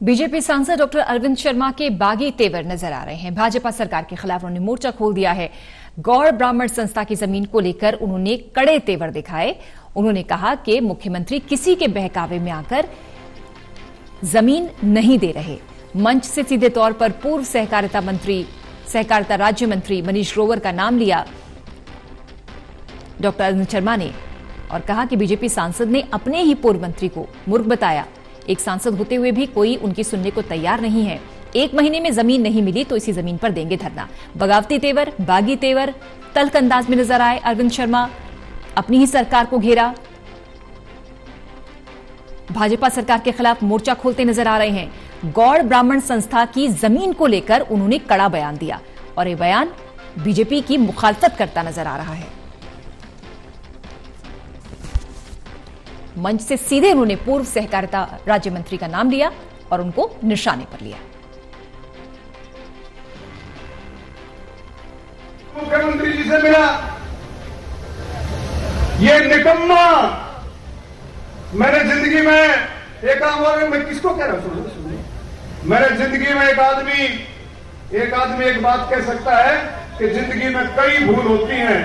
BJP सांसद doctor Arvind Sharma के बागी तेवर नजर आ रहे हैं। भाजपा सरकार के खिलाफ उन्होंने मोर्चा खोल दिया है। गौड़ ब्राह्मण संस्था की जमीन को लेकर उन्होंने कड़े तेवर दिखाए। उन्होंने कहा कि मुख्यमंत्री किसी के बहकावे में आकर जमीन नहीं दे रहे। मंच से सीधे तौर पर पूर्व सहकारिता राज्य मंत्री मनीष ग्रोवर का नाम लिया डॉक्टर अरविंद शर्मा ने और कहा कि बीजेपी सांसद ने अपने ही पूर्व मंत्री को मूर्ख बताया। एक सांसद होते हुए भी कोई उनकी सुनने को तैयार नहीं है। 1 महीने में जमीन नहीं मिली तो इसी जमीन पर देंगे धरना। बगावती तेवर, बागी तेवर, तल्ख अंदाज में नजर आए अरविंद शर्मा। अपनी ही सरकार को घेरा। भाजपा सरकार के खिलाफ मोर्चा खोलते नजर आ रहे हैं। गौड़ ब्राह्मण संस्था की जमीन को लेकर उन्होंने कड़ा बयान दिया और यह बयान बीजेपी की मुखालफत करता नजर आ रहा है। मंच से सीधे उन्होंने पूर्व सहकारिता राज्य मंत्री का नाम लिया और उनको निशाने पर लिया। मुख्यमंत्री जी से मिला, ये निकम्मा। मैंने जिंदगी में एक आम, मैं किसको कह रहा हूं, सुनिए। मैंने जिंदगी में एक आदमी एक बात कह सकता है कि जिंदगी में कई भूल होती हैं।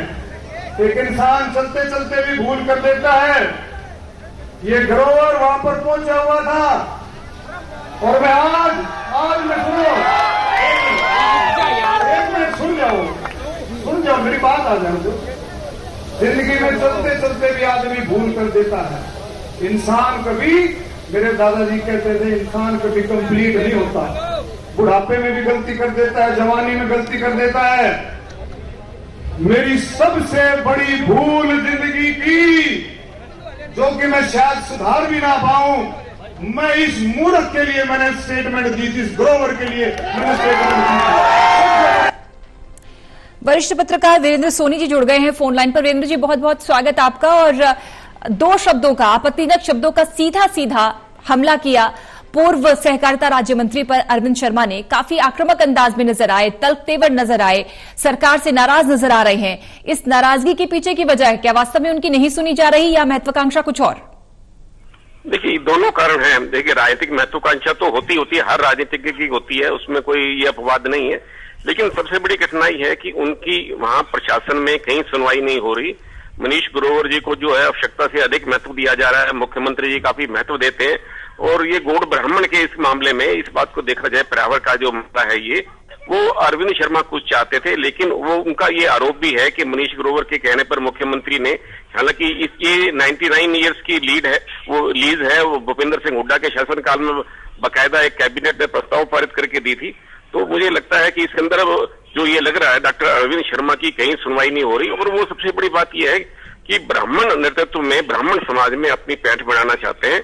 एक इंसान चलते चलते भी भूल कर देता है। ये ग्रोवर वहां पर पहुंचा हुआ था और मैं आज मैं सुनो, एक मिनट सुन जाओ मेरी बात आ जाए। जिंदगी में चलते चलते भी आदमी भूल कर देता है। इंसान कभी, मेरे दादाजी कहते थे, इंसान कभी कंप्लीट नहीं होता। बुढ़ापे में भी गलती कर देता है, जवानी में गलती कर देता है। मेरी सबसे बड़ी भूल जिंदगी की, जो कि मैं शायद सुधार भी ना पाऊं, मैं इस मूर्ख के लिए मैंने स्टेटमेंट दी थी, इस ग्रोवर के लिए मैंने स्टेटमेंट दी थी। वरिष्ठ पत्रकार वीरेंद्र सोनी जी जुड़ गए हैं फोन लाइन पर। वीरेंद्र जी, बहुत बहुत स्वागत आपका। और 2 शब्दों का, आपत्तिजनक शब्दों का सीधा हमला किया पूर्व सहकारिता राज्य मंत्री पर अरविंद शर्मा ने। काफी आक्रामक अंदाज में नजर आए, तल्ख तेवर नजर आए, सरकार से नाराज नजर आ रहे हैं। इस नाराजगी के पीछे की वजह है क्या? वास्तव में उनकी नहीं सुनी जा रही या महत्वाकांक्षा कुछ और? देखिए, दोनों कारण हैं। देखिए, राजनीतिक महत्वाकांक्षा तो होती है, हर राजनीतिज्ञ की होती है, उसमें कोई ये अपवाद नहीं है। लेकिन सबसे बड़ी कठिनाई है कि उनकी वहां प्रशासन में कहीं सुनवाई नहीं हो रही। मनीष ग्रोवर जी को जो है आवश्यकता से अधिक महत्व दिया जा रहा है। मुख्यमंत्री जी काफी महत्व देते हैं। और ये गौड़ ब्राह्मण के इस मामले में, इस बात को देखा जाए, पर्यावरण का जो मामला है, ये वो अरविंद शर्मा कुछ चाहते थे। लेकिन वो उनका ये आरोप भी है कि मनीष ग्रोवर के कहने पर मुख्यमंत्री ने, हालांकि इसकी 99 ईयर्स की लीज है, वो भूपेंद्र सिंह हुड्डा के शासनकाल में बकायदा एक कैबिनेट में प्रस्ताव पारित करके दी थी। तो मुझे लगता है कि इसके अंदर जो ये लग रहा है, डॉक्टर अरविंद शर्मा की कहीं सुनवाई नहीं हो रही। और वो सबसे बड़ी बात यह है कि ब्राह्मण नेतृत्व में, ब्राह्मण समाज में अपनी पैठ बढ़ाना चाहते हैं।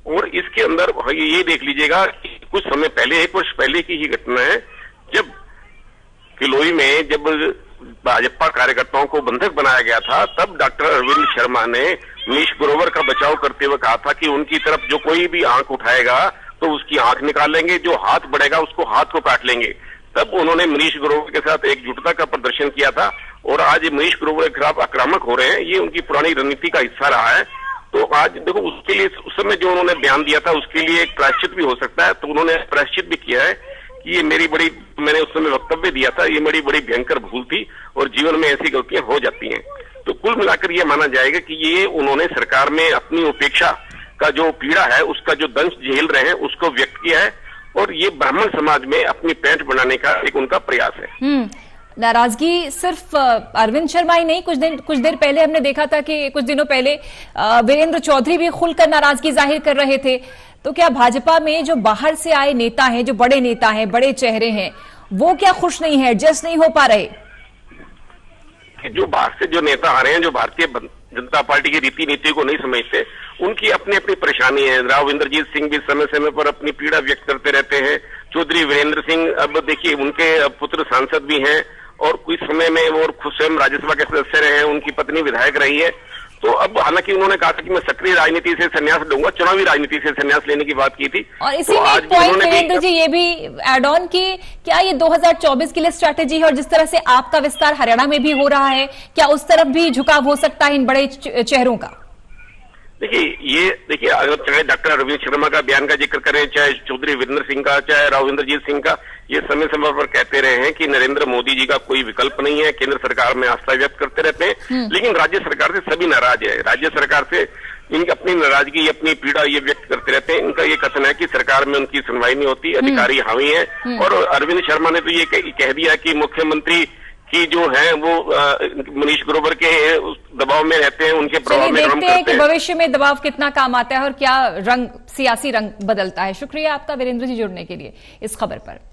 और इसके अंदर ये देख लीजिएगा कि कुछ समय पहले, 1 वर्ष पहले की ही घटना है, जब किलोई में जब भाजपा कार्यकर्ताओं को बंधक बनाया गया था, तब डॉक्टर अरविंद शर्मा ने मनीष ग्रोवर का बचाव करते हुए कहा था कि उनकी तरफ जो कोई भी आंख उठाएगा तो उसकी आंख निकालेंगे, जो हाथ बढ़ेगा उसको हाथ को काट लेंगे। तब उन्होंने मनीष ग्रोवर के साथ एकजुटता का प्रदर्शन किया था। और आज मनीष ग्रोवर के खिलाफ आक्रामक हो रहे हैं, ये उनकी पुरानी रणनीति का हिस्सा रहा है। तो आज देखो, उसके लिए उस समय जो उन्होंने बयान दिया था, उसके लिए एक प्रायश्चित भी हो सकता है। तो उन्होंने प्रायश्चित भी किया है कि ये मैंने उस समय वक्तव्य दिया था, ये मेरी बड़ी भयंकर भूल थी और जीवन में ऐसी गलतियां हो जाती हैं। तो कुल मिलाकर ये माना जाएगा कि ये उन्होंने सरकार में अपनी उपेक्षा का जो पीड़ा है, उसका जो दंश झेल रहे हैं, उसको व्यक्त किया है। और ये ब्राह्मण समाज में अपनी पैठ बनाने का एक उनका प्रयास है। नाराजगी सिर्फ अरविंद शर्मा ही नहीं, कुछ देर पहले हमने देखा था कि कुछ दिनों पहले वीरेंद्र चौधरी भी खुलकर नाराजगी जाहिर कर रहे थे। तो क्या भाजपा में जो बाहर से आए नेता हैं, जो बड़े नेता हैं, बड़े चेहरे हैं, वो क्या खुश नहीं है, एडजस्ट नहीं हो पा रहे? जो बाहर से जो नेता आ रहे हैं, जो भारतीय जनता पार्टी की रीति नीति को नहीं समझते, उनकी अपनी अपनी परेशानी है। राव इंद्रजीत सिंह भी समय समय पर अपनी पीड़ा व्यक्त करते रहते हैं। चौधरी वीरेंद्र सिंह, अब देखिए, उनके पुत्र सांसद भी हैं और कुछ समय में वो खुद स्वयं राज्यसभा के सदस्य रहे हैं, उनकी पत्नी विधायक रही है। तो अब हालांकि उन्होंने कहा था कि मैं सक्रिय राजनीति से संन्यास लूंगा, चुनावी राजनीति से संन्यास लेने की बात की थी। और इसी में एक पॉइंट वीरेंद्र जी ये भी एड ऑन की, क्या ये 2024 के लिए स्ट्रैटेजी है? और जिस तरह से आपका विस्तार हरियाणा में भी हो रहा है, क्या उस तरफ भी झुकाव हो सकता है इन बड़े चेहरों का? देखिए अगर चाहे डॉक्टर अरविंद शर्मा का बयान का जिक्र करें, चाहे चौधरी वीरेंद्र सिंह का, चाहे राव इंद्रजीत सिंह का, ये समय समय पर कहते रहे हैं कि नरेंद्र मोदी जी का कोई विकल्प नहीं है, केंद्र सरकार में आस्था व्यक्त करते रहते हैं। लेकिन राज्य सरकार से सभी नाराज है। राज्य सरकार से इनकी अपनी नाराजगी, अपनी पीड़ा ये व्यक्त करते रहते हैं। इनका ये कथन है कि सरकार में उनकी सुनवाई नहीं होती, अधिकारी हावी हैं। और अरविंद शर्मा ने तो ये कह दिया कि मुख्यमंत्री की जो है वो मनीष ग्रोवर के उस दबाव में रहते हैं, उनके प्रभाव में काम करते हैं कि भविष्य में दबाव कितना काम आता है और क्या रंग, सियासी रंग बदलता है। शुक्रिया आपका वीरेंद्र जी जुड़ने के लिए इस खबर पर।